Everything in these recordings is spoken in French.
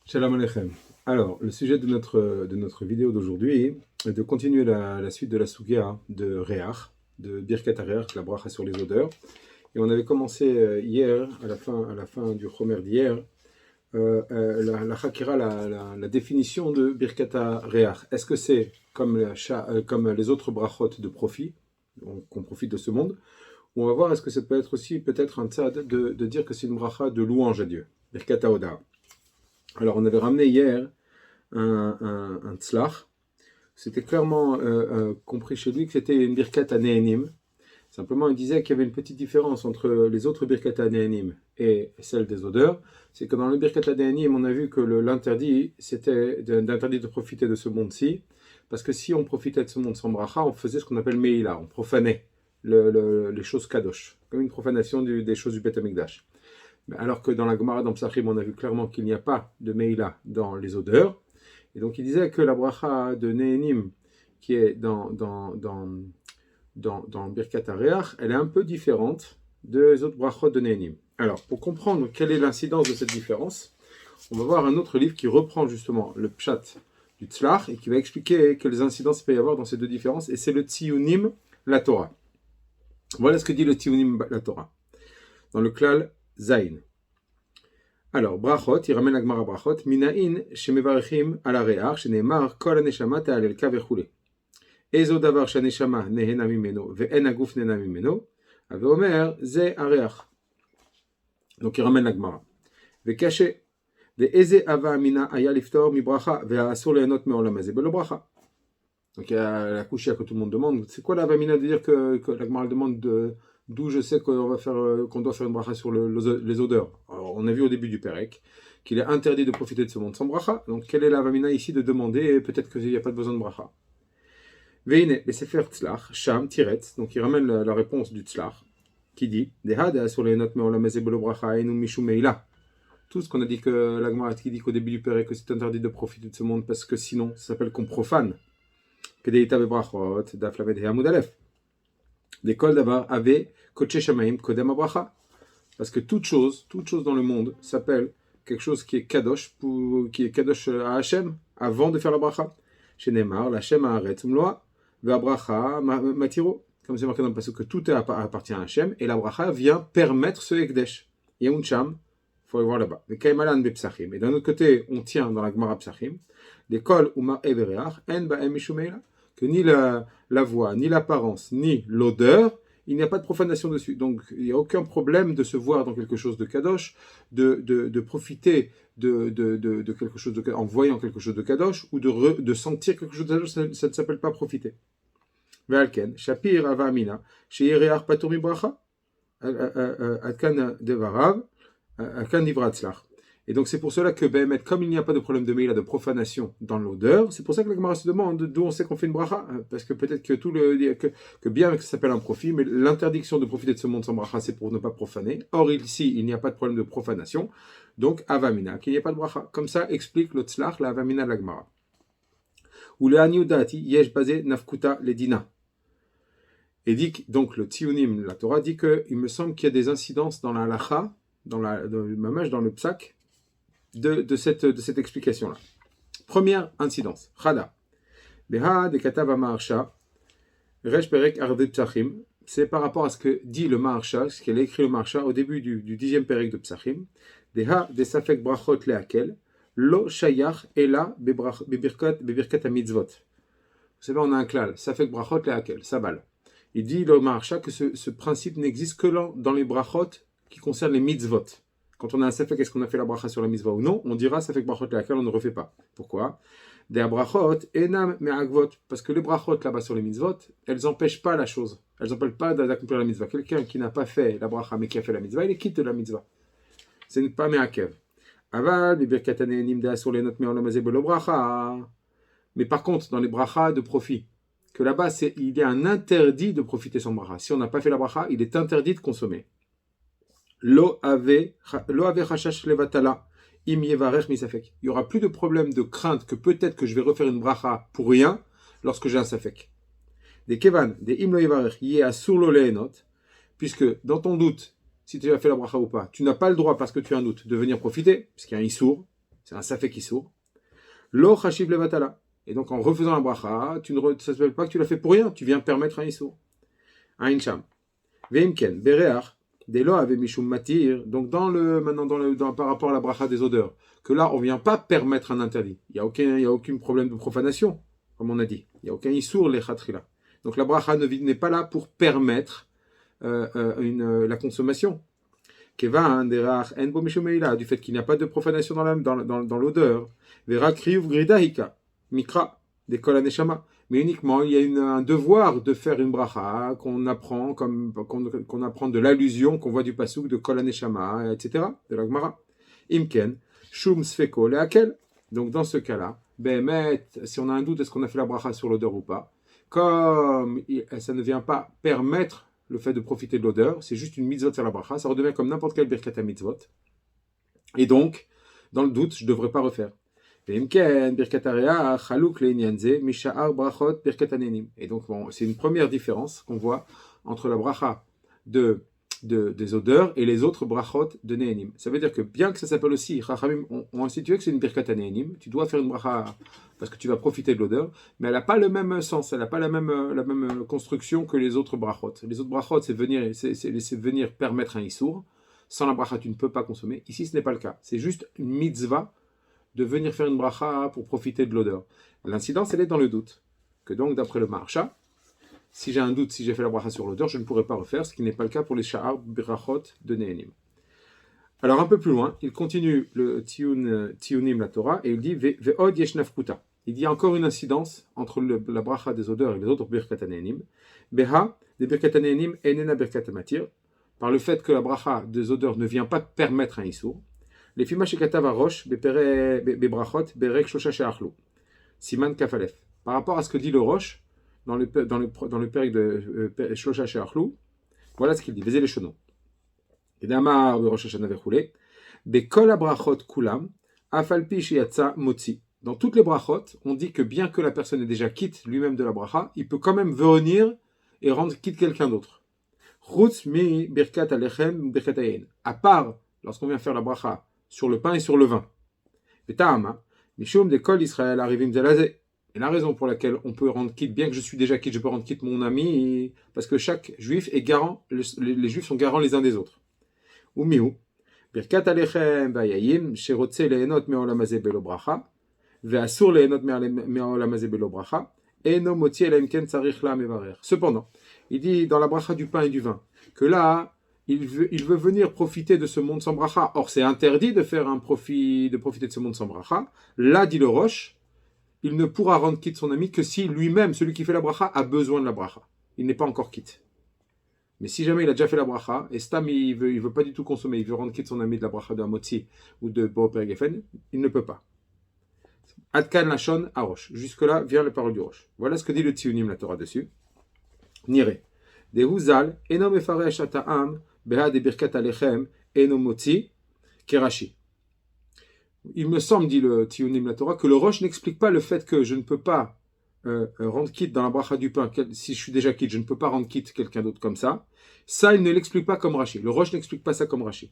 Shalom Aleichem. Alors, le sujet de notre vidéo d'aujourd'hui est de continuer la suite de la Sugia de Réach, de Birkat HaReach, la bracha sur les odeurs. Et on avait commencé hier, à la fin du Chomer d'hier, la Chakira, la définition de Birkat HaReach. Est-ce que c'est comme les autres brachot de profit, qu'on profite de ce monde, ou on va voir est-ce que ça peut être aussi peut-être un tzad de dire que c'est une bracha de louange à Dieu, Birkat HaOda. Alors, on avait ramené hier un tzlach. C'était clairement compris chez lui que c'était une birkat à Nehenim. Simplement, il disait qu'il y avait une petite différence entre les autres birkat à Nehenim et celle des odeurs. C'est que dans le birkat à Nehenim, on a vu que l'interdit, c'était d'interdit de profiter de ce monde-ci. Parce que si on profitait de ce monde sans bracha, on faisait ce qu'on appelle meïla, on profanait les choses kadosh, comme une profanation des choses du Beth Amikdash. Alors que dans la Gemara, dans Psachim, on a vu clairement qu'il n'y a pas de meïla dans les odeurs. Et donc il disait que la bracha de Nehenim, qui est dans Birkat HaReach, elle est un peu différente des autres brachot de Nehenim. Alors, pour comprendre quelle est l'incidence de cette différence, on va voir un autre livre qui reprend justement le pshat du tzlach et qui va expliquer quelles incidences il peut y avoir dans ces deux différences, et c'est le Tziyunim, la Torah. Voilà ce que dit le Tziyunim, la Torah. Dans le klal Zayin. Alors, brachot, il ramène la Gemara brachot, minaïn shemevarechim ala reach, sheneemar kol haneshama ta'alelka vechule. Ezo davar shaneshama nehena mimeno, ve'en aguf nehena mimeno, aveomer ze areach. Donc, il ramène la Gemara. Ve'kache, ve'eze ava amina aya liftor mi bracha, ve'asur lehenot me'olam hazeh belo bracha. Donc, il y a la couche que tout le monde demande. C'est quoi la vamina de dire que la Gemara demande d'où je sais qu'on doit faire une bracha sur les odeurs. Alors, on a vu au début du Pérec qu'il est interdit de profiter de ce monde sans bracha. Donc, quelle est la vamina ici de demander, peut-être qu'il n'y a pas besoin de bracha. Veine, le sefer tzlach, sham, tiretz. Donc, il ramène la réponse du tzlach, qui dit Dehada sur les notes me'olam hazeh belo bracha enu mishum meila. Tout ce qu'on a dit que la Gemara qui dit qu'au début du Pérec que c'est interdit de profiter de ce monde parce que sinon, ça s'appelle qu'on profane. Kedeita bebrachot, daf lamed he amud alef. L'école d'avoir ave koche shamaim kodem abracha. Parce que toute chose dans le monde s'appelle quelque chose qui est kadosh à Hashem avant de faire la bracha. Chez Neymar, la Hashem haaretz umloa, ve bracha matiro. Comme c'est marqué dans le passage que tout appartient à Hashem et la bracha vient permettre ce ekdesh. Yeuncham, il faut le voir là-bas. Le kaimalan be psachim. Et d'un autre côté, on tient dans la Gemara psachim. L'école uma evereach en ba'em mishumeila. Que ni la voix, ni l'apparence, ni l'odeur, il n'y a pas de profanation dessus. Donc, il n'y a aucun problème de se voir dans quelque chose de kadosh, de profiter de quelque chose en voyant quelque chose de kadosh, ou de sentir quelque chose de kadosh, ça ne s'appelle pas profiter. Ve'alken, shapir ava amina, she'ireach patur mi bracha, adkan devarav, adkan divrat tzlach. Et donc c'est pour cela que Behemet, comme il n'y a pas de problème de meila, de profanation dans l'odeur, c'est pour ça que la Gemara se demande d'où on sait qu'on fait une bracha, parce que peut-être que bien que ça s'appelle un profit, mais l'interdiction de profiter de ce monde sans bracha, c'est pour ne pas profaner. Or ici, il n'y a pas de problème de profanation, donc avamina, qu'il n'y a pas de bracha. Comme ça explique le tzlach, la avamina de la Gemara. Ou le aniudati yesh basé nafkuta ledina. Et dit donc le tziyunim, la Torah dit que il me semble qu'il y a des incidences dans la halacha, dans le psak, de cette explication-là. Première incidence. Chada. Beha de Katava Maharsha, Resh Perek Arde Psachim, c'est par rapport à ce que dit le Maharsha, ce qu'elle a écrit le Maharsha au début du 10e Perek de Psachim. Deha de Safek Brachot Leakel, Lo Shayach Ela Bebirkat HaMitzvot. Vous savez, on a un klal, Safek Brachot Leakel, Sabal. Il dit le Maharsha que ce principe n'existe que dans les brachot qui concernent les mitzvot. Quand on a un safek, est-ce qu'on a fait la bracha sur la mitzvah ou non? On dira safek brachot laquelle on ne refait pas. Pourquoi? Des brachot enam me'agvot. Parce que les brachot là-bas sur les mitzvot, elles n'empêchent pas la chose. Elles n'empêchent pas d'accomplir la mitzvah. Quelqu'un qui n'a pas fait la bracha mais qui a fait la mitzvah, il est quitte de la mitzvah. Ce n'est pas me'akev. Aval, bibirkat hanehenim de'asur lehenot me'olam hazeh belo bracha. Mais par contre, dans les brachas de profit, que là-bas, il y a un interdit de profiter sans bracha. Si on n'a pas fait la bracha, il est interdit de consommer. Lo ave chashash levatala im yevarech misafek. Il y aura plus de problème de crainte que peut-être que je vais refaire une bracha pour rien lorsque j'ai un safek. Des kevan, des im lo yevarech yé asur lo lehenot, puisque dans ton doute, si tu as fait la bracha ou pas, tu n'as pas le droit parce que tu as un doute de venir profiter, puisqu'il y a un issour. c'est un safek issour. Lo chashiv levatala. Et donc en refaisant la bracha, ça ne s'appelle pas que tu l'as fait pour rien, tu viens permettre un issour. Ain sham. Veimken, bereach, delo ave mishum matir. Donc par rapport à la bracha des odeurs, que là on vient pas permettre un interdit. Il y a aucun problème de profanation, comme on a dit. Il y a aucun issour le chatrila. Donc la bracha n'est pas là pour permettre la consommation. Kevan derach en bo mishum meila, du fait qu'il n'y a pas de profanation dans l'odeur. Vera kriuv gridahika, mikra, des kol aneshama. Mais uniquement, il y a un devoir de faire une bracha qu'on apprend de l'allusion qu'on voit du pasuk de kol aneshama, etc., de la Gemara. Imken, shum sfeko leakel. Donc dans ce cas-là, behemet, si on a un doute est-ce qu'on a fait la bracha sur l'odeur ou pas, comme ça ne vient pas permettre le fait de profiter de l'odeur, c'est juste une mitzvot faire la bracha, ça redevient comme n'importe quel birkat mitzvot. Et donc, dans le doute, je ne devrais pas refaire. Et donc, bon, c'est une première différence qu'on voit entre la bracha des odeurs et les autres brachot de Nehenim. Ça veut dire que bien que ça s'appelle aussi, Chachamim ont institué que c'est une birkat Nehenim, tu dois faire une bracha parce que tu vas profiter de l'odeur, mais elle n'a pas le même sens, elle n'a pas la même construction que les autres brachot. Les autres brachot, c'est venir permettre un issour. Sans la bracha, tu ne peux pas consommer. Ici, ce n'est pas le cas. C'est juste une mitzvah de venir faire une bracha pour profiter de l'odeur. L'incidence, elle est dans le doute. Que donc, d'après le Maharsha, si j'ai un doute, si j'ai fait la bracha sur l'odeur, je ne pourrais pas refaire, ce qui n'est pas le cas pour les sha'ar brachot de Nehenim. Alors, un peu plus loin, il continue le Tiyunim, la Torah, et il dit Ve'od yesh nafkuta. Il y a encore une incidence entre la bracha des odeurs et les autres birkat Nehenim. Beha, des birkat Nehenim, enena birkat matir, par le fait que la bracha des odeurs ne vient pas permettre un issour. Les fima shekatav arosh bebrachot berek shosha she'achlu. Siman kafalef. Par rapport à ce que dit le Rosh dans le pérec de shosha she'achlu, voilà ce qu'il dit. Vezé les shono. Edamar berosh hashana vechule. Bekol abrachot kulam afalpi sheyatsa motzi. Dans toutes les brachot, on dit que bien que la personne ait déjà quitte lui-même de la bracha, il peut quand même venir et rendre quitte quelqu'un d'autre. Chutz mi birkat alechem birkat ayin. À part lorsqu'on vient faire la bracha sur le pain et sur le vin. Betahama, mishum de kol Israël arrivim zelazé. Et la raison pour laquelle on peut rendre quitte, bien que je suis déjà quitte, je peux rendre quitte mon ami, parce que chaque juif est garant, les juifs sont garants les uns des autres. Umihu, birkat alechem vayayim, sherotze lehenot me'olam hazeh belo bracha, ve'asur lehenot me'olam hazeh belo bracha, eno motzi elem ken tzarich la mevarer. Cependant, il dit dans la bracha du pain et du vin, que là, il veut venir profiter de ce monde sans bracha. Or, c'est interdit de profiter de ce monde sans bracha. Là, dit le Rosh, il ne pourra rendre quitte son ami que si lui-même, celui qui fait la bracha, a besoin de la bracha. Il n'est pas encore quitte. Mais si jamais il a déjà fait la bracha, et Stam, il veut pas du tout consommer, il veut rendre quitte son ami de la bracha de Hamotzi ou de Boper Geffen, il ne peut pas. Adkan Lachon Arosh. Jusque-là vient la parole du Rosh. Voilà ce que dit le Tiyunim, la Torah dessus. Nire. De Huzal, Eno Mefaresh Ata'am, Beha de Birkat Alechem, Eno Motzi, Kerashi. Il me semble, dit le Tiyunim, la Torah, que le Rosh n'explique pas le fait que je ne peux pas rendre quitte dans la bracha du pain, si je suis déjà quitte, je ne peux pas rendre quitte quelqu'un d'autre comme ça. Ça, il ne l'explique pas comme Rashi. Le Rosh n'explique pas ça comme Rashi.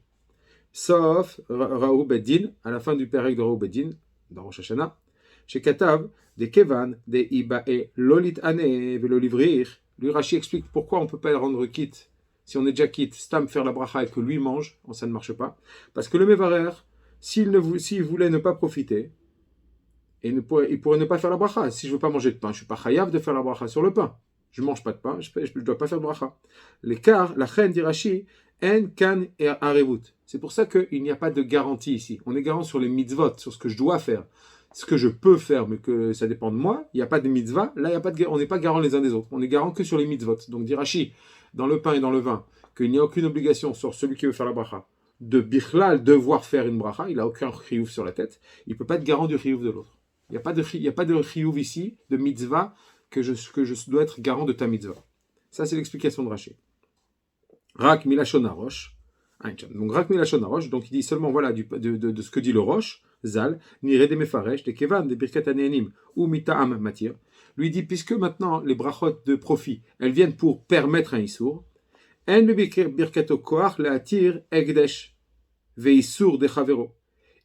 Sauf Rahu Beddin, à la fin du pérec de Rahu Beddin, dans Rosh Hashanah, chez Katav, des Kevan, des Ibae, Lolit Ane, Velolivrir. Lui, Rashi explique pourquoi on ne peut pas le rendre quitte. Si on est déjà quitte, Stam faire la bracha et que lui mange, ça ne marche pas. Parce que le Mevarer, s'il voulait ne pas profiter, il pourrait ne pas faire la bracha. Si je ne veux pas manger de pain, je ne suis pas chayav de faire la bracha sur le pain. Je ne mange pas de pain, je ne dois pas faire de bracha. L'écart, la chen dit Rashi, en kan et arevut. C'est pour ça qu'il n'y a pas de garantie ici. On est garant sur les mitzvot, sur ce que je dois faire. Ce que je peux faire, mais que ça dépend de moi, il n'y a pas de mitzvah, là on n'est pas garant les uns des autres, on est garant que sur les mitzvot. Donc dit Rashi, dans le pain et dans le vin, qu'il n'y a aucune obligation sur celui qui veut faire la bracha, de bichlal devoir faire une bracha, il n'a aucun chiyuv sur la tête, il ne peut pas être garant du chiyuv de l'autre. Il n'y a pas de chiyuv ici, de mitzvah, que je dois être garant de ta mitzvah. Ça c'est l'explication de Rashi. Rak milashon harosh. Donc Rak milashon harosh, donc il dit seulement voilà de ce que dit le Rosh, Zal, Nire de Mefaresh, de Kevan, de Birkat Nehenim, ou Mita'am Matir. Lui dit, puisque maintenant les brachot de profit, elles viennent pour permettre un issour, En Birkato Koach Leatir Egdesh, Veissour de Chavero.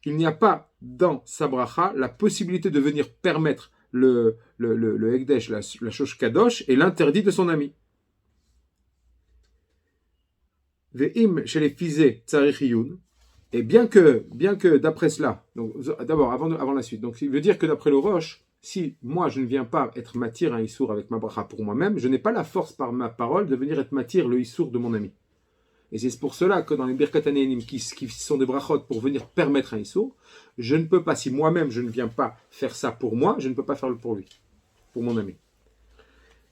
Il n'y a pas dans sa bracha la possibilité de venir permettre le Ekdesh, la chose Kadosh, et l'interdit de son ami. Ve'im chez les fisés tsarich iyun. Et bien que d'après cela, donc d'abord avant la suite, donc il veut dire que d'après le Roche, si moi je ne viens pas être matir un issour avec ma bracha pour moi-même, je n'ai pas la force par ma parole de venir être matir le issour de mon ami. Et c'est pour cela que dans les Birkat HaNe'enim qui sont des brachot pour venir permettre un issour, je ne peux pas, si moi-même je ne viens pas faire ça pour moi, je ne peux pas faire le pour lui, pour mon ami.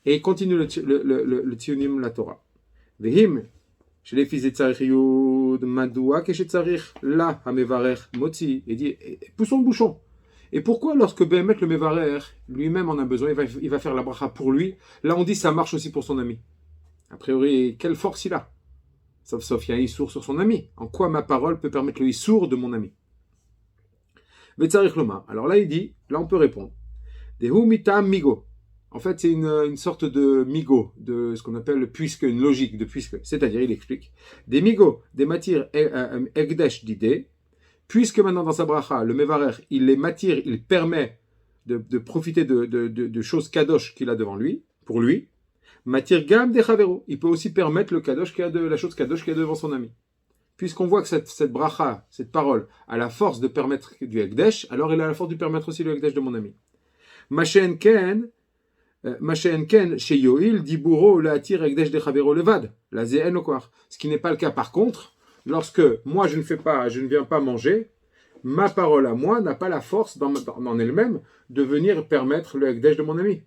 Et il continue le Tzionim la Torah. Vehim chez les fils de Tzarich Yud, Madoua, Keshe Tzarich, la Hamevarer, Motzi, et dit, poussons le bouchon. Et pourquoi, lorsque Behemet le Mevarer, lui-même en a besoin, il va faire la bracha pour lui, là on dit ça marche aussi pour son ami. A priori, quelle force il a? Sauf il y a un issour sur son ami. En quoi ma parole peut permettre le issour de mon ami? Vetzarich Loma. Alors là il dit, là on peut répondre. Dehu mitam migo. En fait, c'est une sorte de migo, de ce qu'on appelle le puisque, une logique de puisque. C'est-à-dire, il explique, des migo, des matières egdesh d'idées, puisque maintenant dans sa bracha, le mevarer, il les matière, il permet de profiter de choses kadosh qu'il a devant lui, pour lui, matière gam de chavero, il peut aussi permettre le kadosh la chose kadosh qu'il a devant son ami. Puisqu'on voit que cette bracha, cette parole, a la force de permettre du egdesh, alors il a la force de permettre aussi le egdesh de mon ami. Machen ken, chez Yoil, Diburo, le Atir, Ekdesh de Chavero Levad, la Zéhen Okwar. Ce qui n'est pas le cas par contre, lorsque moi je ne viens pas manger, ma parole à moi n'a pas la force dans elle-même de venir permettre le Ekdesh de mon ami.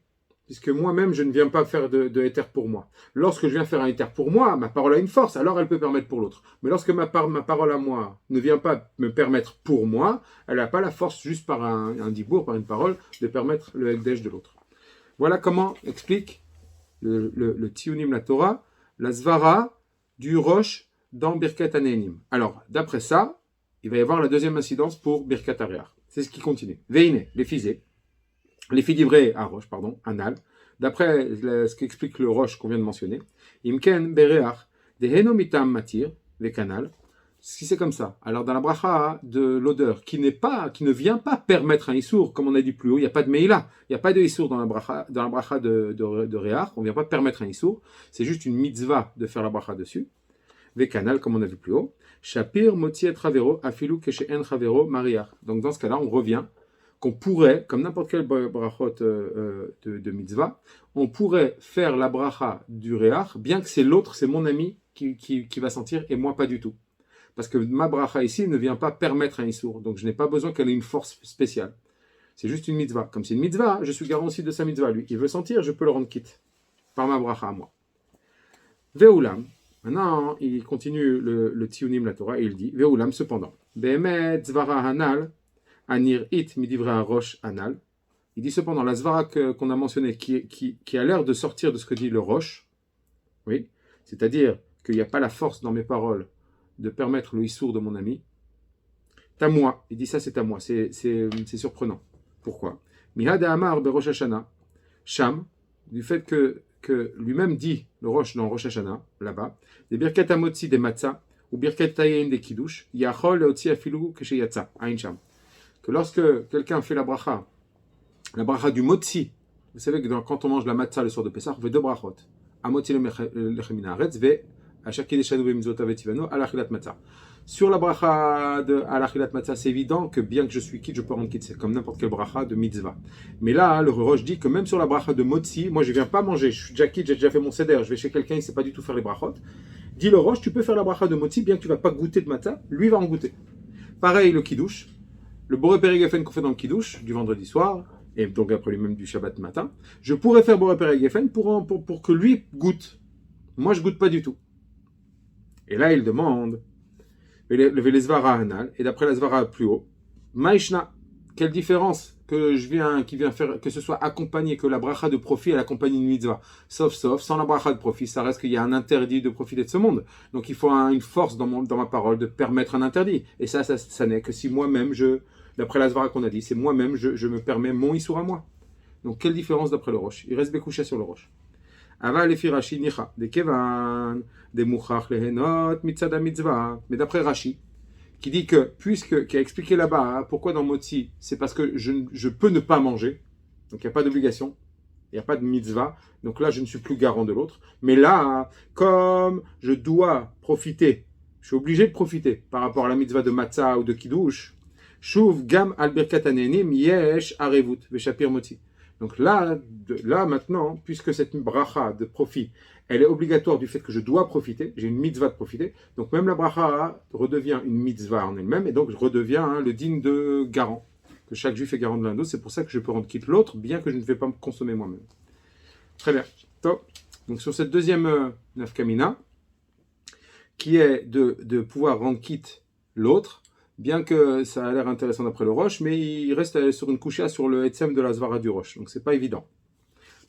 Puisque moi-même je ne viens pas faire de éther pour moi. Lorsque je viens faire un éther pour moi, ma parole a une force, alors elle peut permettre pour l'autre. Mais lorsque ma parole à moi ne vient pas me permettre pour moi, elle n'a pas la force juste par un dibour, par une parole, de permettre le Ekdesh de l'autre. Voilà comment explique le Tzionim la Torah, la Zvara du Rosh dans Birkat HaNe'enim. Alors, d'après ça, il va y avoir la deuxième incidence pour Birkat HaReach. C'est ce qui continue. Veine, les fisés, les fidivrés à Rosh, Anal, d'après ce qu'explique le Rosh qu'on vient de mentionner, Imken Bereach, Deheno mitam matir, les canals, si c'est comme ça, alors dans la bracha de l'odeur, qui ne vient pas permettre un issour, comme on a dit plus haut, il n'y a pas de meila, il n'y a pas de issour dans la bracha de Réach, on ne vient pas permettre un issour, c'est juste une mitzvah de faire la bracha dessus. Ve canal, comme on a vu plus haut, shapir motzi et chavero, afilu keshe'en chavero mariach. Donc dans ce cas-là, on revient qu'on pourrait, comme n'importe quel brachot de mitzvah, on pourrait faire la bracha du Réach, bien que c'est l'autre, c'est mon ami qui va sentir, et moi pas du tout. Parce que ma bracha ici ne vient pas permettre un issour. Donc je n'ai pas besoin qu'elle ait une force spéciale. C'est juste une mitzvah. Comme c'est une mitzvah, je suis garanti de sa mitzvah. Lui, il veut sentir, je peux le rendre quitte. Par ma bracha à moi. Ve'ulam. Maintenant, il continue le Tzionim la Torah et il dit Ve'ulam cependant. Be'emet zvara hanal, anir it midivra rosh hanal. Il dit cependant, la zvara qu'on a mentionnée, qui a l'air de sortir de ce que dit le rosh, oui, c'est-à-dire qu'il n'y a pas la force dans mes paroles de permettre le issour de mon ami, t'as moi. Il dit ça, c'est à moi. C'est surprenant. Pourquoi? Mihad Amar be Rosh Hashanah, Sham, du fait que lui-même dit, le Rosh dans Rosh Hashanah, là-bas, des Birkat Amotzi des Matzah, ou Birkat Tayin des Kiddush, Yachol Leotzi Afilu Keshe Yatsa, Ain Sham. Que lorsque quelqu'un fait la bracha du Motzi, vous savez que quand on mange la Matzah le soir de Pessah, on fait deux brachot. Amotzi lechem haaretz ve sur la bracha de alachilat matzah, c'est évident que bien que je suis quitte, je peux rendre quitte. C'est comme n'importe quelle bracha de mitzvah. Mais là, le Rosh dit que même sur la bracha de motzi, moi je viens pas manger, je suis déjà quitte, j'ai déjà fait mon seder, je vais chez quelqu'un, il ne sait pas du tout faire les brachot. Dit le Rosh, tu peux faire la bracha de motzi, bien que tu ne vas pas goûter de matzah, lui va en goûter. Pareil, le kiddush, le boré périgefen qu'on fait dans le kiddush, du vendredi soir, et donc après lui-même du Shabbat matin, je pourrais faire boré périgefen pour que lui goûte. Moi je goûte pas du tout. Et là, il demande, les Zvara Hanal, et d'après la Zvara plus haut, Maïshna, quelle différence qui vient faire, que ce soit accompagné, que la bracha de profit, elle accompagne une mitzvah. Sauf, sans la bracha de profit, ça reste qu'il y a un interdit de profiter de ce monde. Donc il faut une force dans ma parole de permettre un interdit. Et ça n'est que si moi-même, d'après la Zvara qu'on a dit, c'est moi-même, je me permets mon issour à moi. Donc quelle différence d'après le Rosh? Il reste bécouché sur le Rosh. Aval efi Rashi nicha de kevan de muchach lehenot mitzad mitzvah. Mais d'après Rashi, qui dit que, qui a expliqué là-bas, hein, pourquoi dans Motzi, c'est parce que je peux ne pas manger, donc il n'y a pas d'obligation, il n'y a pas de mitzvah, donc là je ne suis plus garant de l'autre. Mais là, comme je dois profiter, je suis obligé de profiter par rapport à la mitzvah de matzah ou de kiddush, shuv gam al birkat hanehenim yesh arevut veshapir motzi. Donc là maintenant, puisque cette bracha de profit, elle est obligatoire du fait que je dois profiter, j'ai une mitzvah de profiter, donc même la bracha redevient une mitzvah en elle-même, et donc je redeviens le digne de garant, que chaque juif est garant de l'un d'autre, c'est pour ça que je peux rendre quitte l'autre, bien que je ne vais pas me consommer moi-même. Très bien. Donc sur cette deuxième nafkamina, qui est de pouvoir rendre quitte l'autre, bien que ça a l'air intéressant d'après le Roche, mais il reste sur une coucha sur le Etzem de la Zvara du Roche, donc c'est pas évident.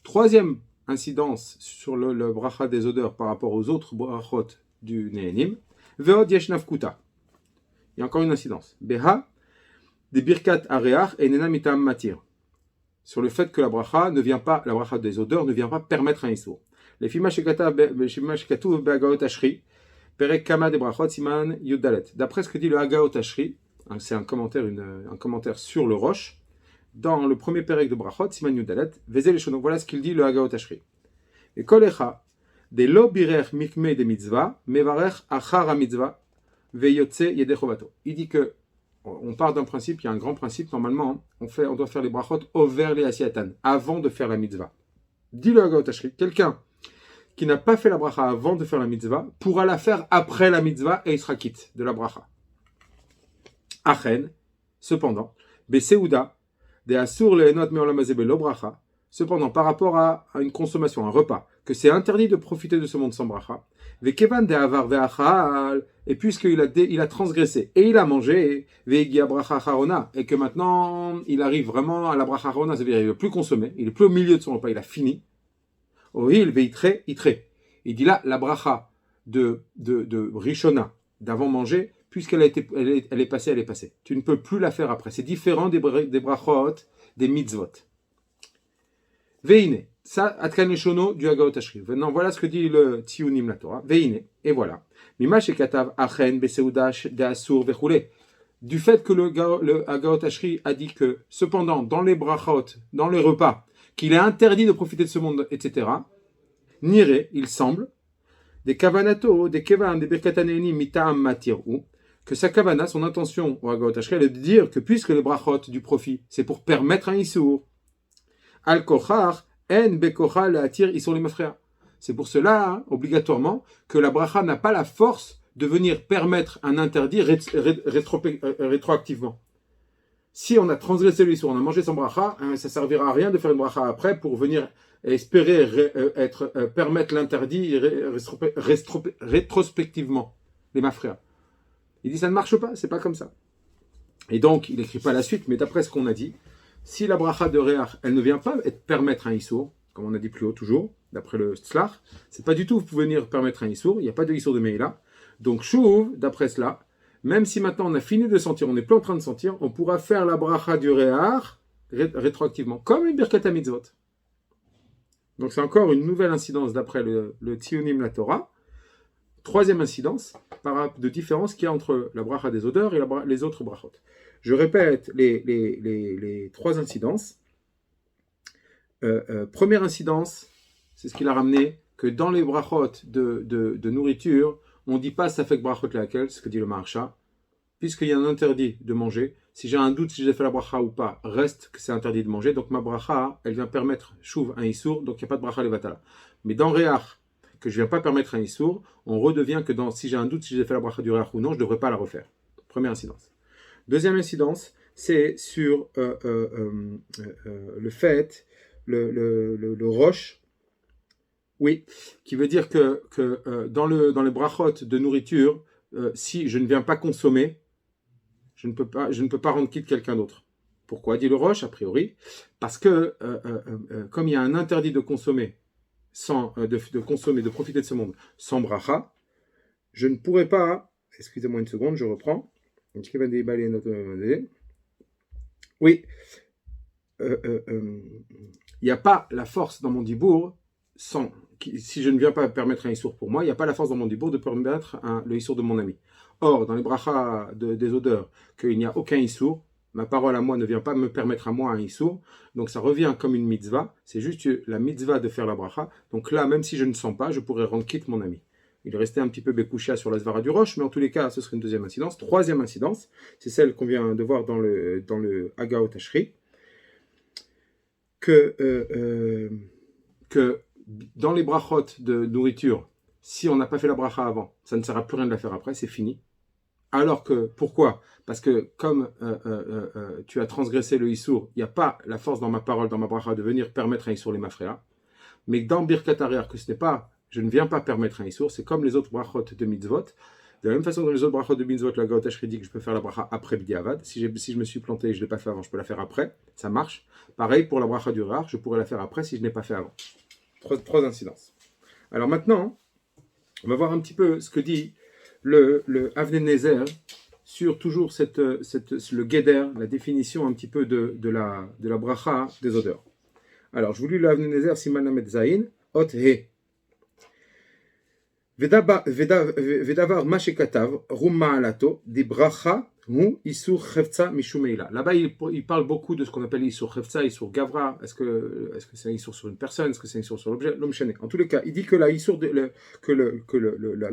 Troisième incidence sur le bracha des odeurs par rapport aux autres brachot du Nehenim, Veod Yeshnavkuta. Il y a encore une incidence. Beha, des birkat areach et nena mitam matir. Sur le fait que la bracha des odeurs ne vient pas permettre un issour. Les fimash katu be'agaot ashri, perek kama de brachot siman yudalet. D'après ce que dit le Hagaot Ashri, c'est un commentaire sur le Roche, dans le premier perek de brachot siman yudalet, vezel eshono. Voilà ce qu'il dit le Hagaot Ashri. Et kolecha de lo birech mikme de mitzvah mevarech achar mitzvah veyotze yedechovato. Il dit que on part d'un principe, il y a un grand principe, normalement, on doit faire les brachot over les asiatan, avant de faire la mitzvah. Dit le Hagaot Ashri, quelqu'un qui n'a pas fait la bracha avant de faire la mitzvah pourra la faire après la mitzvah et il sera quitte de la bracha. Achen, cependant, beseuda, de asur le enot meolamazé belo bracha, cependant, par rapport à une consommation, un repas, que c'est interdit de profiter de ce monde sans bracha, vekevan de avar veachal, et puisqu'il a transgressé et il a mangé, vegia bracha charona, et que maintenant il arrive vraiment à la bracha charona, c'est-à-dire il ne veut plus consommer, il n'est plus au milieu de son repas, il a fini. Ohil veitre itre. Il dit là, la bracha de Rishona, d'avant manger, puisqu'elle est passée. Tu ne peux plus la faire après. C'est différent des brachot, des mitzvot. Veine. Ça, Atkaneshono du Hagaot Ashri. Maintenant, voilà ce que dit le Tziunim la Torah. Veine. Et voilà. Mimash et Katav Achen Beseudash de Asur Vechule. Du fait que le Hagaot Ashri a dit que, cependant, dans les brachot, dans les repas, qu'il est interdit de profiter de ce monde, etc. Nire, il semble, des kavanato, des kevan, des birkataneni mitaam matirou, que sa kavana, son intention au Hagaot Ashri, elle est de dire que puisque les brachot du profit, c'est pour permettre un issour, al kochar en bekochal atir issour les mafrea. C'est pour cela, obligatoirement, que la bracha n'a pas la force de venir permettre un interdit rétroactivement. Si on a transgressé l'issour, on a mangé son bracha, ça ne servira à rien de faire une bracha après pour venir espérer permettre l'interdit rétrospectivement, les mafréas. Il dit ça ne marche pas, c'est pas comme ça. Et donc, il n'écrit pas la suite, mais d'après ce qu'on a dit, si la bracha de Réach, elle ne vient pas permettre un issour, comme on a dit plus haut toujours, d'après le Tzlach, c'est pas du tout venir permettre un issour, il n'y a pas de issour de Meïla. Donc, chouv, d'après cela, même si maintenant on a fini de sentir, on n'est plus en train de sentir, on pourra faire la bracha du Réach rétroactivement, comme une birkat mitzvot. Donc c'est encore une nouvelle incidence d'après le Tziunim la Torah. Troisième incidence de différence qu'il y a entre la bracha des odeurs et les autres brachot. Je répète les trois incidences. Première incidence, c'est ce qu'il a ramené, que dans les brachot de nourriture, on ne dit pas ça fait que brachot laquelle, ce que dit le Maharsha, puisqu'il y a un interdit de manger. Si j'ai un doute si j'ai fait la bracha ou pas, reste que c'est interdit de manger. Donc ma bracha, elle vient permettre chouv un issour, donc il n'y a pas de bracha levatala. Mais dans Réach, que je ne viens pas permettre un issour, on redevient que si j'ai un doute si j'ai fait la bracha du Réach ou non, je ne devrais pas la refaire. Première incidence. Deuxième incidence, c'est sur le fait, le roche, oui, qui veut dire que dans les brachot de nourriture, si je ne viens pas consommer, je ne peux pas rendre quitte quelqu'un d'autre. Pourquoi dit le Roche, a priori? Parce que comme il y a un interdit de consommer, de profiter de ce monde sans bracha, je ne pourrais pas, excusez-moi une seconde, je reprends. Oui, il n'y a pas la force dans mon dibour, si je ne viens pas permettre un issour pour moi, il n'y a pas la force dans mon dibour de permettre le issour de mon ami. Or, dans les brachas des odeurs, qu'il n'y a aucun issour, ma parole à moi ne vient pas me permettre à moi un issour, donc ça revient comme une mitzvah, c'est juste la mitzvah de faire la bracha, donc là, même si je ne sens pas, je pourrais rendre quitte mon ami. Il est resté un petit peu békoucha sur la svara du roche, mais en tous les cas, ce serait une deuxième incidence. Troisième incidence, c'est celle qu'on vient de voir dans le Hagaot Ashri, que dans les brachot de nourriture, si on n'a pas fait la bracha avant, ça ne sert à plus rien de la faire après, c'est fini. Alors que, pourquoi? Parce que comme tu as transgressé le Issour, il n'y a pas la force dans ma parole, dans ma bracha, de venir permettre un Issour les mafréa. Mais dans Birkat Arrière, que ce n'est pas, je ne viens pas permettre un Issour, c'est comme les autres brachot de mitzvot. De la même façon que les autres brachot de mitzvot, la Gaot Ashri dit que je peux faire la bracha après B'diavad. Si je me suis planté et je ne l'ai pas fait avant, je peux la faire après. Ça marche. Pareil pour la bracha du Rare, je pourrais la faire après si je n'ai pas fait avant. Trois incidences. Alors maintenant, on va voir un petit peu ce que dit le Avnei Nezer sur toujours le Geder, la définition un petit peu de la bracha des odeurs. Alors, je vous lis le Avnei Nezer, Siman Lamed Zayin, Ot He. Vedavar Mashekatav, Rum Ma'alato, di bracha, Hu Isur Chefza Mishumeila. Là-bas, il parle beaucoup de ce qu'on appelle Isur Chefza, Isur Gavra. Est-ce que c'est un Isur sur une personne? Est-ce que c'est un Isur sur l'objet? L'homme chané. En tous les cas, il dit que la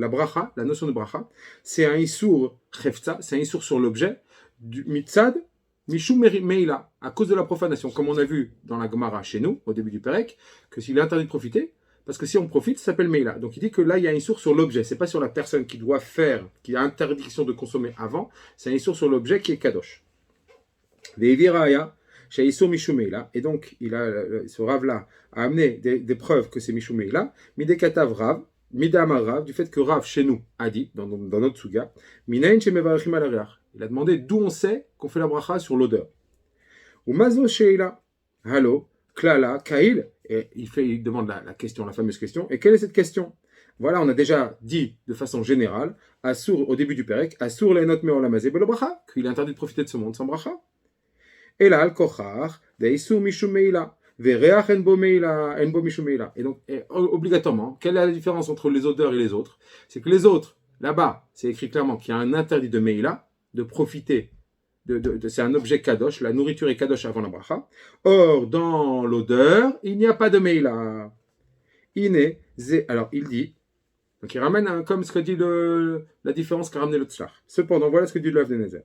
bracha, la notion de bracha, c'est un Isur Chefza, c'est un Isur sur l'objet, du Mitzad, Mishumeila, à cause de la profanation. Comme on a vu dans la Gemara chez nous, au début du Pérec, que s'il est interdit de profiter, parce que si on profite, ça s'appelle Meila. Donc il dit que là, il y a une source sur l'objet. Ce n'est pas sur la personne qui doit faire, qui a interdiction de consommer avant. C'est une source sur l'objet qui est Kadosh. Et donc, ce Rav-là a amené des preuves que c'est Mishou Meila. Midekatav Rav, Midamar Rav, du fait que Rav, chez nous, a dit, dans notre Suga, Minayin Shemevarechim al Ariach. Il a demandé d'où on sait qu'on fait la bracha sur l'odeur. Ou Mazo Sheila, Halo, Klala, Kail. Et il demande la question, la fameuse question. Et quelle est cette question? Voilà, on a déjà dit de façon générale, au début du Pérec, Asur le'enot me'olamazé belo bracha, qu'il est interdit de profiter de ce monde sans bracha. Et là, al-kochar, de'isur mishum meila, ve'reach en bo mishum meila. Et donc, obligatoirement, quelle est la différence entre les odeurs et les autres? C'est que les autres, là-bas, c'est écrit clairement qu'il y a un interdit de meila, de profiter. C'est un objet kadosh, la nourriture est kadosh avant la bracha. Or, dans l'odeur, il n'y a pas de meila. Alors, il dit, donc il ramène comme ce que dit la différence qu'a ramené le tzlach. Cependant, voilà ce que dit le Avnei Nezer.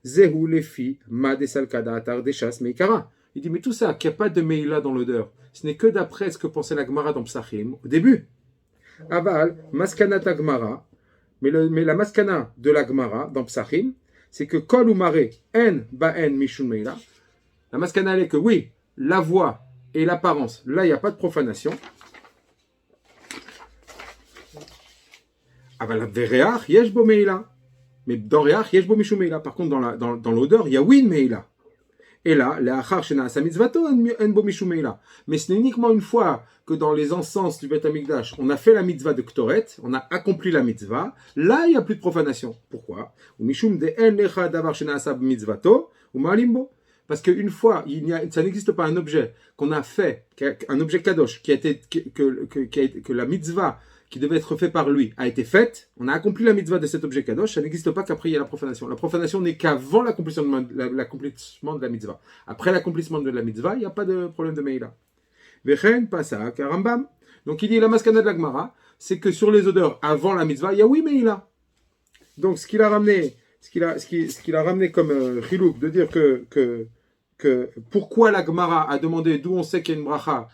Zehu lefi ma desalkada atar deshas meikara. Il dit, mais tout ça, qu'il n'y a pas de meila dans l'odeur, ce n'est que d'après ce que pensait la Gemara dans Psachim au début. Aval, maskanat Gemara, mais la maskana de la Gemara dans Psachim, c'est que kol ou maré en ba'en mishun meila. La maskana est que oui, la voix et l'apparence, là il n'y a pas de profanation. Aval vereach yesh bo meila. Mais dans reach yesh bo mishun meila. Par contre dans l'odeur il y a oui meila. Et là, le'achar she'na'asa mitzvato en bo mishun meila. Mais ce n'est uniquement une fois que dans les encens du Beth Amikdash, on a fait la mitzvah de Ktoret, on a accompli la mitzvah, là il n'y a plus de profanation. Pourquoi? Parce qu'une fois, ça n'existe pas un objet qu'on a fait, un objet kadosh, que la mitzvah qui devait être fait par lui a été faite, on a accompli la mitzvah de cet objet kadosh, ça n'existe pas qu'après il y a la profanation. La profanation n'est qu'avant l'accomplissement de la mitzvah. Après l'accomplissement de la mitzvah, il n'y a pas de problème de meila. Vechen pasak Rambam. Donc il dit la maskana de la Gemara, c'est que sur les odeurs avant la mitzvah, il y a oui meila. Donc ce qu'il a ramené comme chilouk, de dire que pourquoi la Gemara a demandé d'où on sait qu'il y a une bracha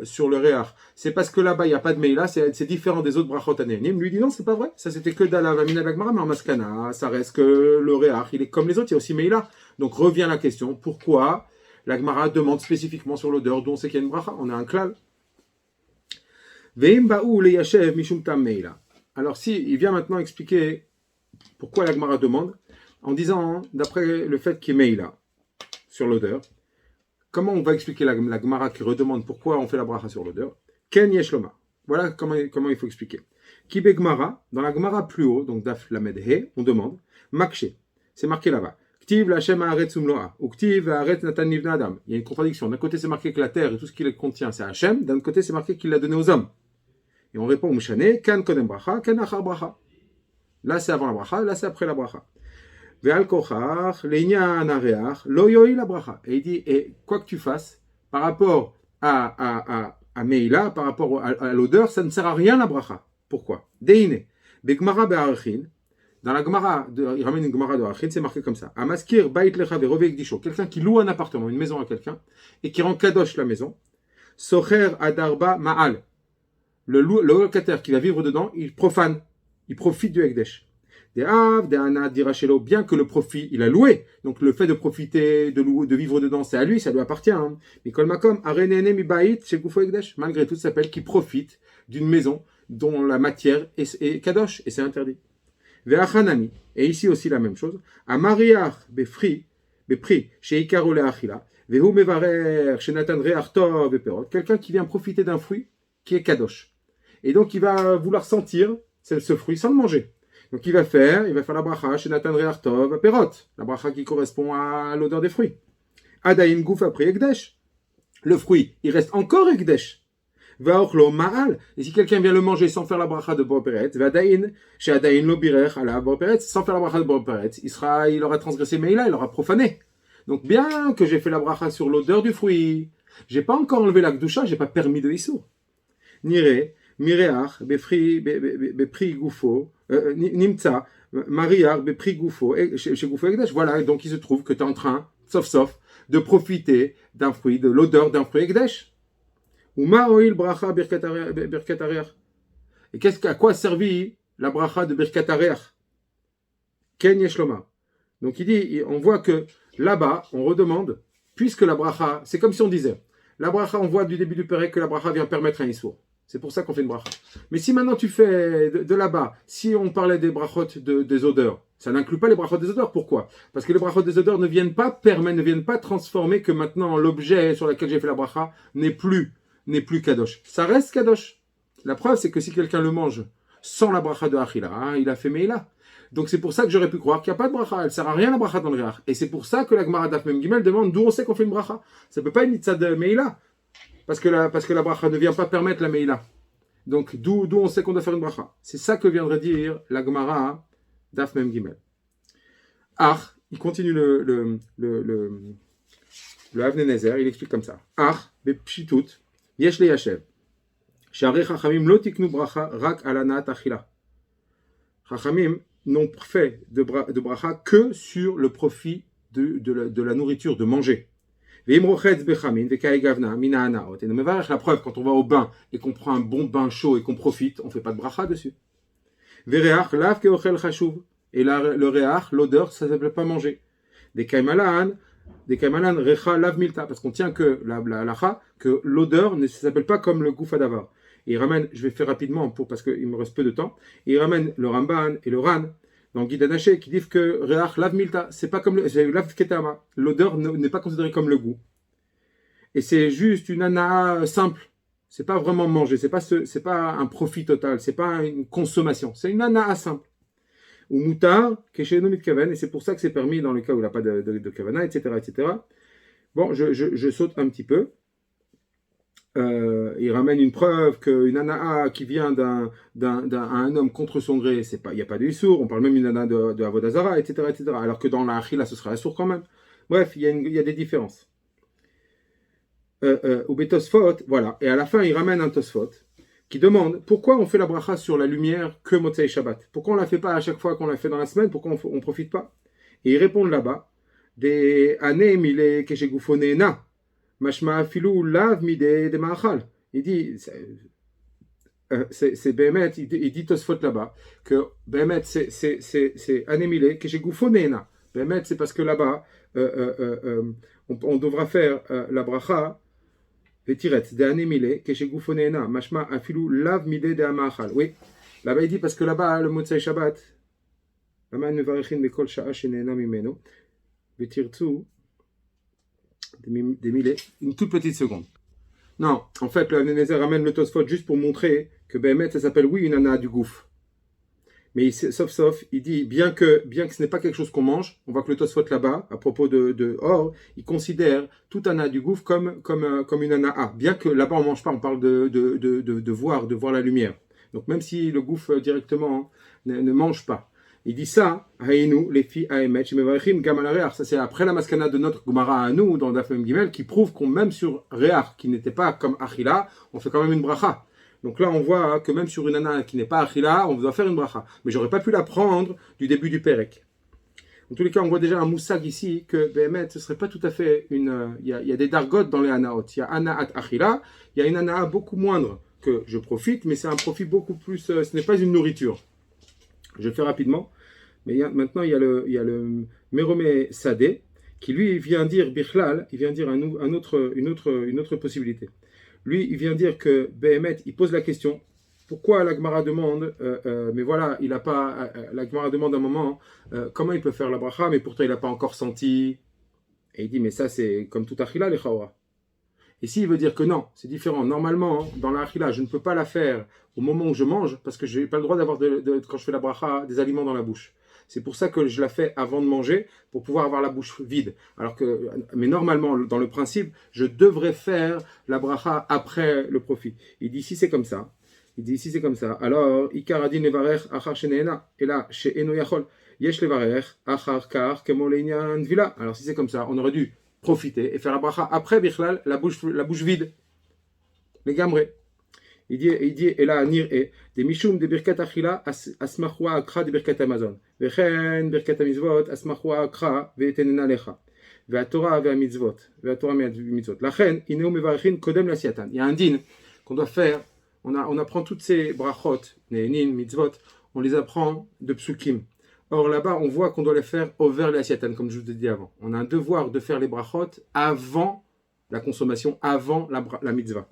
sur le réach, c'est parce que là-bas il n'y a pas de meila, c'est différent des autres brachot anéanim. Lui dit non, c'est pas vrai, ça c'était que dans la vamina de la Gemara, mais en maskana, ça reste que le réach, il est comme les autres, il y a aussi meila. Donc revient la question, pourquoi la Gemara demande spécifiquement sur l'odeur d'où on sait qu'il y a une bracha, on a un klal. Alors si il vient maintenant expliquer pourquoi la Gemara demande, en disant, d'après le fait qu'il y ait meila sur l'odeur, comment on va expliquer la Gemara qui redemande pourquoi on fait la bracha sur l'odeur? Ken yeshloma. Voilà comment il faut expliquer. Kibe Gemara, dans la Gemara plus haut, donc Daf Lamed He, on demande, Makshe, c'est marqué là-bas. Ktiv Lachem Haaretz Umloa, ou Ktiv Haaretz Natan Nivna Adam. Il y a une contradiction. D'un côté, c'est marqué que la terre et tout ce qui le contient, c'est Hachem. D'un côté, c'est marqué qu'il l'a donné aux hommes. Et on répond, Mouchane, Kan Kodem Bracha, Kan Achar Bracha. Là, c'est avant la bracha, là, c'est après la bracha. Ve'al kochach, le'inyan hareach, lo yo'i la bracha. Et il dit, et quoi que tu fasses, par rapport à Meila, par rapport à l'odeur, ça ne sert à rien la bracha. Pourquoi? Deine, Begmara be'arachin, dans la Gemara, il ramène une Gemara de Arachin, c'est marqué comme ça. Amaskir bait lecha ve'rovek disho, quelqu'un qui loue un appartement, une maison à quelqu'un, et qui rend kadosh la maison. Socher adarba ma'al, le locataire qui va vivre dedans, il profane, il profite du Ekdesh. Bien que le profit, il a loué, donc le fait de profiter, de vivre dedans, c'est à lui, ça lui appartient. Hein. Malgré tout, ça s'appelle qui profite d'une maison dont la matière est kadosh, et c'est interdit. Et ici aussi la même chose. Quelqu'un qui vient profiter d'un fruit qui est kadosh. Et donc il va vouloir sentir ce fruit sans le manger. Donc il va faire la bracha chez Natan Reartov Perot, la bracha qui correspond à l'odeur des fruits. Adayin Gouf après Ekdesh. Le fruit, il reste encore Ekdesh. Vaochlo Ma'al. Et si quelqu'un vient le manger sans faire la bracha de Boperet, Vadayin, chez Adayin Lobirech à la Boperet, sans faire la bracha de Boperet, il aura transgressé Meila, il aura profané. Donc bien que j'ai fait la bracha sur l'odeur du fruit, j'ai pas encore enlevé la Gdusha, j'ai pas permis de Issour. Nire, Mireach, Bepri Goufo, Nimtsa, Mariar, Bepri Goufo, chez Goufo Ekdesh. Voilà, donc il se trouve que tu es en train, sauf, de profiter d'un fruit, de l'odeur d'un fruit Ekdesh. Uma oil bracha birkat areach. Et à quoi servit la bracha de birkat areach? Ken yeshloma. Donc il dit, on voit que là-bas, on redemande, puisque la bracha, c'est comme si on disait, la bracha, on voit du début du Pérec que la bracha vient permettre un issour. C'est pour ça qu'on fait une bracha. Mais si maintenant tu fais de là-bas, si on parlait des brachot des odeurs, ça n'inclut pas les brachot des odeurs. Pourquoi? Parce que les brachot des odeurs ne viennent pas transformer que maintenant l'objet sur lequel j'ai fait la bracha n'est plus kadosh. Ça reste kadosh. La preuve, c'est que si quelqu'un le mange sans la bracha de Achila, il a fait Meila. Donc c'est pour ça que j'aurais pu croire qu'il n'y a pas de bracha. Elle ne sert à rien la bracha dans le réach. Et c'est pour ça que la Gemara Daf Mem Gimel demande d'où on sait qu'on fait une bracha. Ça ne peut pas être une mitzvah de Meila. Parce que la bracha ne vient pas permettre la Meila. Donc d'où on sait qu'on doit faire une bracha. C'est ça que viendrait dire la Gemara Daf Mem Gimel. Il continue le Avnei Nezer, il explique comme ça. Bepshitut, yesh le yashev. Share chachamim lo tiknu bracha rak alanat achila. Chachamim n'ont fait de bracha que sur le profit de la nourriture, de manger. Et la preuve, quand on va au bain et qu'on prend un bon bain chaud et qu'on profite, on ne fait pas de bracha dessus. Et le réach, l'odeur, ça ne s'appelle pas manger. Des kaimalan recha lav milta, parce qu'on tient que que l'odeur ne s'appelle pas comme le goufadavar. Et il ramène, je vais faire rapidement parce qu'il me reste peu de temps, et il ramène le Ramban et le Ran dans Guide Anaché qui disent que Reach Lav Milta, c'est pas comme c'est Lav Ketama, l'odeur n'est pas considérée comme le goût. Et c'est juste une anaa simple, c'est pas vraiment manger, c'est pas un profit total, c'est pas une consommation, c'est une anaa simple. Ou mutar, keshenu mitkaven, et c'est pour ça que c'est permis dans le cas où il n'a pas de kavana, etc., etc. Bon, je saute un petit peu. Il ramène une preuve qu'une anaa qui vient d'un homme contre son gré, il n'y a pas de issour, on parle même d'une anaa de avodazara, etc., etc. Alors que dans la achila, ce sera issour quand même. Bref, il y a des différences. Ou betosfot, voilà. Et à la fin, il ramène un tosfot qui demande pourquoi on fait la bracha sur la lumière que Motzei Shabbat. Pourquoi on ne la fait pas à chaque fois qu'on la fait dans la semaine? Pourquoi on ne profite pas? Et ils répondent là-bas des années mille keshegufonena. Mashma filou lav mide de ma'achal. Il dit, c'est Bémet, il dit Tosfot là-bas, que Bémet, c'est anémilé, que j'ai gouffonéna. Bémet, c'est parce que là-bas, on devra faire la bracha, les tirettes, de anémilé, que j'ai gouffonéna. Mashma afilou lav mide de ma'achal. Oui, là-bas, il dit, parce que là-bas, le Motzei Shabbat, Aman mevarechin bekol sha'a sheneena mimenu, vetirtzu, une toute petite seconde. Non, en fait, le Avnei Nezer ramène le Tosfot juste pour montrer que Bémet, ça s'appelle oui une ana du gouffre. Mais sauf, il dit, bien que ce n'est pas quelque chose qu'on mange, on voit que le Tosfot là-bas, à propos de or, il considère tout ana du gouffre comme une ana. Bien que là-bas on ne mange pas, on parle de voir la lumière. Donc même si le gouffre directement ne mange pas. Il dit ça, Haïnu, les filles Aemet, Mevarechim, Gamal Reach. Ça, c'est après la maskana de notre Gemara à nous, dans Daf Mem Gimel, qui prouve qu'on, même sur Reach, qui n'était pas comme Achila, on fait quand même une bracha. Donc là, on voit que même sur une nana qui n'est pas Achila, on doit faire une bracha. Mais j'aurais pas pu la prendre du début du Perek. En tous les cas, on voit déjà un moussag ici, que Behemet, ce serait pas tout à fait une. Il y a des dargotes dans les anaot. Il y a anaat Achila, il y a une anaa beaucoup moindre que je profite, mais c'est un profit beaucoup plus. Ce n'est pas une nourriture. Je le fais rapidement. Mais maintenant, il y a le Meromé Sadeh, qui lui vient dire Bichlal, il vient dire une autre possibilité. Lui, il vient dire que Behemet, il pose la question, pourquoi la Gemara demande, mais voilà, il a pas, la Gemara demande un moment, comment il peut faire la bracha, mais pourtant il n'a pas encore senti. Et il dit, mais ça c'est comme tout achila, les chawa. Et s'il veut dire que non, c'est différent. Normalement, dans la achila, je ne peux pas la faire au moment où je mange, parce que je n'ai pas le droit d'avoir, quand je fais la bracha, des aliments dans la bouche. C'est pour ça que je la fais avant de manger, pour pouvoir avoir la bouche vide. Mais normalement, dans le principe, je devrais faire la bracha après le profit. Il dit, si c'est comme ça, alors, Ikar adin levarech achar sheneena, et là, she'eno yachol, yesh levarech achar kar kemo leinyan vila. Alors, si c'est comme ça, on aurait dû profiter et faire la bracha après bichlal, la bouche vide, les gamrés. Il dit, et là, nir et des mishum de birkat achila asmachua akra de birkat amazon. Vechen birkat amizvot asmachua akra ve'etenena lecha. Ve'atorah ve'amitzvot. Ve'atorah ve'amitzvot. Lachen, ineu mevarichin kodem lasiatan. Il y a un din qu'on doit faire. On apprend toutes ces brachot, ne'enin, mitzvot, on les apprend de psukim. Or là-bas, on voit qu'on doit les faire over lasiatan, comme je vous ai dit avant. On a un devoir de faire les brachot avant la consommation, avant la mitzvah.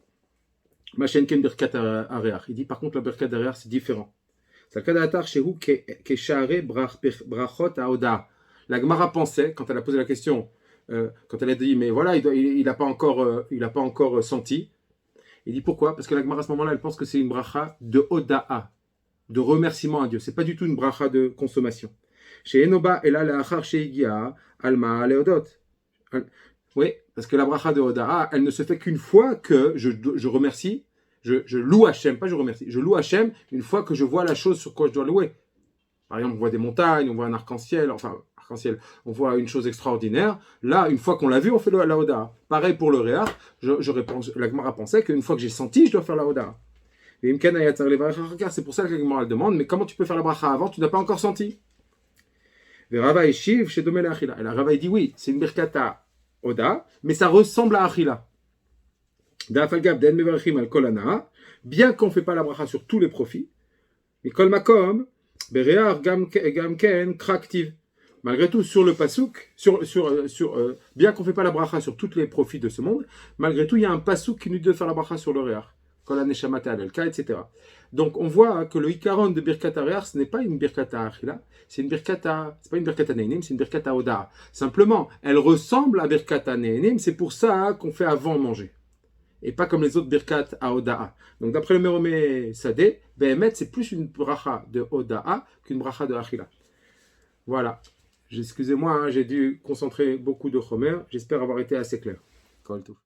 Machenken birkat areach. Il dit par contre la birkat areach c'est différent. Salkadatar shehu keshare brachot aoda. La Gemara pensait quand elle a posé la question, quand elle a dit mais voilà il n'a pas encore senti. Il dit pourquoi? Parce que la Gemara à ce moment-là elle pense que c'est une bracha de odaa, de remerciement à Dieu. C'est pas du tout une bracha de consommation. Chez Enoba ela leachar sheigia alma leodot. Oui, parce que la bracha de Oda'a, elle ne se fait qu'une fois que je remercie, je loue Hachem, pas je remercie, je loue Hachem une fois que je vois la chose sur quoi je dois louer. Par exemple, on voit des montagnes, on voit un arc-en-ciel, on voit une chose extraordinaire. Là, une fois qu'on l'a vu, on fait la Oda'a. Pareil pour le Réach, la Gemara pensait qu'une fois que j'ai senti, je dois faire la Oda'a. C'est pour ça que la Gemara demande, mais comment tu peux faire la bracha avant, tu n'as pas encore senti? Et la Rava dit oui, c'est une birkata Oda, mais ça ressemble à Achila. Bien qu'on ne fait pas la bracha sur tous les profits, malgré tout, sur le pasouk, bien qu'on ne fait pas la bracha sur tous les profits de ce monde, malgré tout, il y a un pasouk qui nous dit de faire la bracha sur le Réach. Etc. Donc on voit que le Ikaron de Birkat Areach, ce n'est pas une Birkat Achila, c'est pas une Birkat Neinim, c'est une Birkat Oda. Simplement, elle ressemble à Birkat Neinim, c'est pour ça qu'on fait avant manger. Et pas comme les autres Birkat Oda. Donc d'après le Meromé Sadeh, Behemet, c'est plus une bracha de Oda qu'une bracha de Achila. Voilà. Excusez-moi, j'ai dû concentrer beaucoup de Chomer, j'espère avoir été assez clair. Kol Tov.